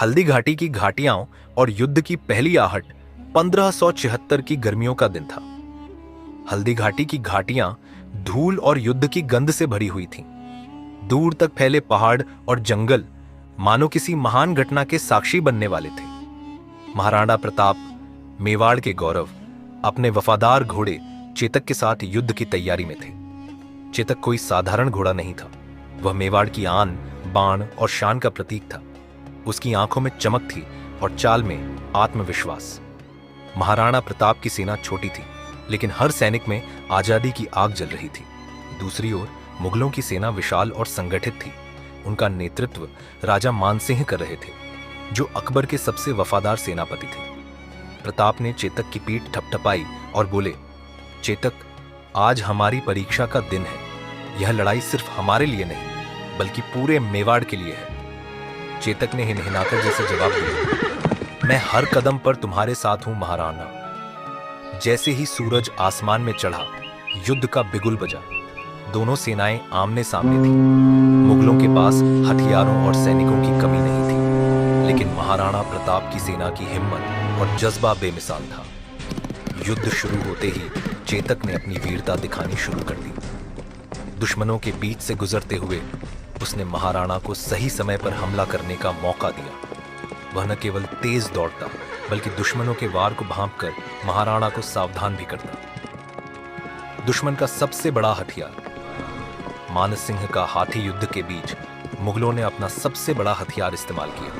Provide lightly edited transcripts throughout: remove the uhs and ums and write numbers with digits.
हल्दी घाटी की घाटियां और युद्ध की पहली आहट 1576 की गर्मियों का दिन था। हल्दी घाटी की घाटियां धूल और युद्ध की गंध से भरी हुई थीं। दूर तक फैले पहाड़ और जंगल मानो किसी महान घटना के साक्षी बनने वाले थे। महाराणा प्रताप, मेवाड़ के गौरव, अपने वफादार घोड़े चेतक के साथ युद्ध की तैयारी में थे। चेतक कोई साधारण घोड़ा नहीं था। वह मेवाड़ की आन, बाण और शान का प्रतीक था। उसकी आंखों में चमक थी और चाल में आत्मविश्वास। महाराणा प्रताप की सेना छोटी थी, लेकिन हर सैनिक में आजादी की आग जल रही थी। दूसरी ओर मुगलों की सेना विशाल और संगठित थी। उनका नेतृत्व राजा मानसिंह कर रहे थे, जो अकबर के सबसे वफादार सेनापति थे। प्रताप ने चेतक की पीठ ठपठपाई और बोले, चेतक, आज हमारी परीक्षा का दिन है। यह लड़ाई सिर्फ हमारे लिए नहीं, बल्कि पूरे मेवाड़ के लिए है। चेतक ने हिनहिनाकर जैसे जवाब दिया, मैं हर कदम पर तुम्हारे साथ हूं महाराणा। जैसे ही सूरज आसमान में चढ़ा, युद्ध का बिगुल बजा। दोनों सेनाएं आमने सामने थीं। मुगलों के पास हथियारों और सैनिकों की कमी नहीं थी, लेकिन महाराणा प्रताप की सेना की हिम्मत और जज्बा बेमिसाल था। युद्ध शुरू होते ही चेतक ने अपनी वीरता दिखानी शुरू कर दी। दुश्मनों के बीच से गुजरते हुए उसने महाराणा को सही समय पर हमला करने का मौका दिया। वह न केवल तेज दौड़ता, बल्कि दुश्मनों के वार को भांपकर महाराणा को सावधान भी करता। दुश्मन का सबसे बड़ा हथियार मानसिंह का हाथी युद्ध के बीच मुगलों ने अपना सबसे बड़ा हथियार इस्तेमाल किया,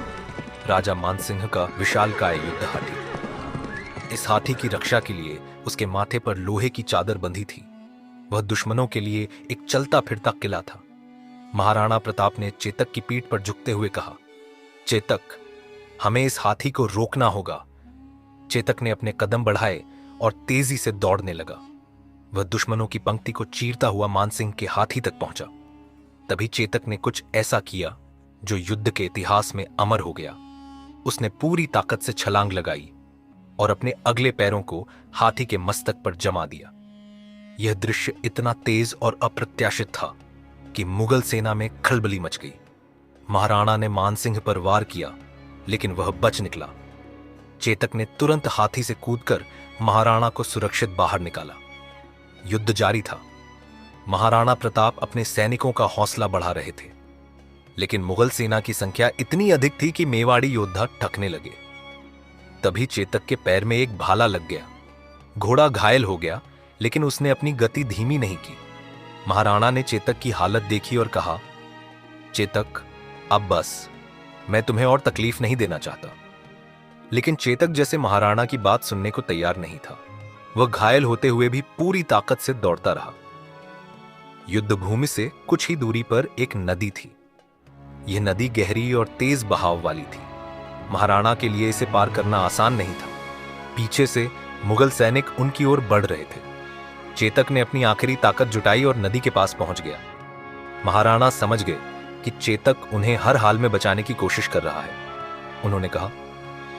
राजा मानसिंह का विशालकाय युद्ध हाथी। इस हाथी की रक्षा के लिए उसके माथे पर लोहे की चादर बंधी थी। वह दुश्मनों के लिए एक चलता फिरता किला था। महाराणा प्रताप ने चेतक की पीठ पर झुकते हुए कहा, चेतक, हमें इस हाथी को रोकना होगा। चेतक ने अपने कदम बढ़ाए और तेजी से दौड़ने लगा। वह दुश्मनों की पंक्ति को चीरता हुआ मानसिंह के हाथी तक पहुंचा। तभी चेतक ने कुछ ऐसा किया जो युद्ध के इतिहास में अमर हो गया। उसने पूरी ताकत से छलांग लगाई और अपने अगले पैरों को हाथी के मस्तक पर जमा दिया। यह दृश्य इतना तेज और अप्रत्याशित था कि मुगल सेना में खलबली मच गई। महाराणा ने मानसिंह पर वार किया, लेकिन वह बच निकला। चेतक ने तुरंत हाथी से कूदकर महाराणा को सुरक्षित बाहर निकाला। युद्ध जारी था। महाराणा प्रताप अपने सैनिकों का हौसला बढ़ा रहे थे, लेकिन मुगल सेना की संख्या इतनी अधिक थी कि मेवाड़ी योद्धा थकने लगे। तभी चेतक के पैर में एक भाला लग गया। घोड़ा घायल हो गया, लेकिन उसने अपनी गति धीमी नहीं की। महाराणा ने चेतक की हालत देखी और कहा, चेतक, अब बस, मैं तुम्हें और तकलीफ नहीं देना चाहता। लेकिन चेतक जैसे महाराणा की बात सुनने को तैयार नहीं था। वह घायल होते हुए भी पूरी ताकत से दौड़ता रहा। युद्ध भूमि से कुछ ही दूरी पर एक नदी थी। यह नदी गहरी और तेज बहाव वाली थी। महाराणा के लिए इसे पार करना आसान नहीं था। पीछे से मुगल सैनिक उनकी ओर बढ़ रहे थे। चेतक ने अपनी आखिरी ताकत जुटाई और नदी के पास पहुंच गया। महाराणा समझ गए कि चेतक उन्हें हर हाल में बचाने की कोशिश कर रहा है। उन्होंने कहा,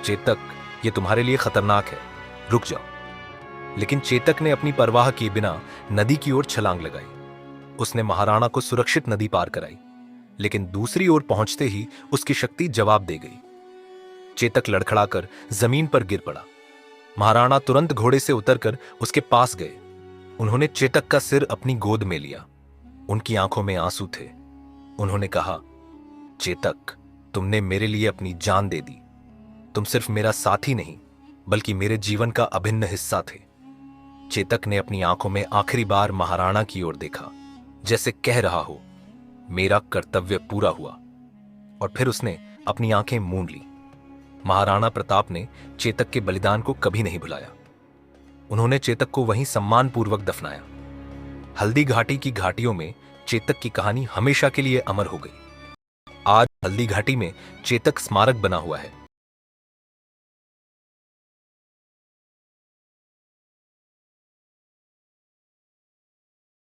चेतक, यह तुम्हारे लिए खतरनाक है, रुक जाओ। लेकिन चेतक ने अपनी परवाह किए बिना नदी की ओर छलांग लगाई। उसने महाराणा को सुरक्षित नदी पार कराई, लेकिन दूसरी ओर पहुंचते ही उसकी शक्ति जवाब दे गई। चेतक लड़खड़ाकर जमीन पर गिर पड़ा। महाराणा तुरंत घोड़े से उतरकर उसके पास गए। उन्होंने चेतक का सिर अपनी गोद में लिया। उनकी आंखों में आंसू थे। उन्होंने कहा, चेतक, तुमने मेरे लिए अपनी जान दे दी। तुम सिर्फ मेरा साथी नहीं, बल्कि मेरे जीवन का अभिन्न हिस्सा थे। चेतक ने अपनी आंखों में आखिरी बार महाराणा की ओर देखा, जैसे कह रहा हो, मेरा कर्तव्य पूरा हुआ। और फिर उसने अपनी आंखें मूंद ली। महाराणा प्रताप ने चेतक के बलिदान को कभी नहीं भुलाया। उन्होंने चेतक को वहीं सम्मानपूर्वक दफनाया। हल्दी घाटी की घाटियों में चेतक की कहानी हमेशा के लिए अमर हो गई। आज हल्दी घाटी में चेतक स्मारक बना हुआ है,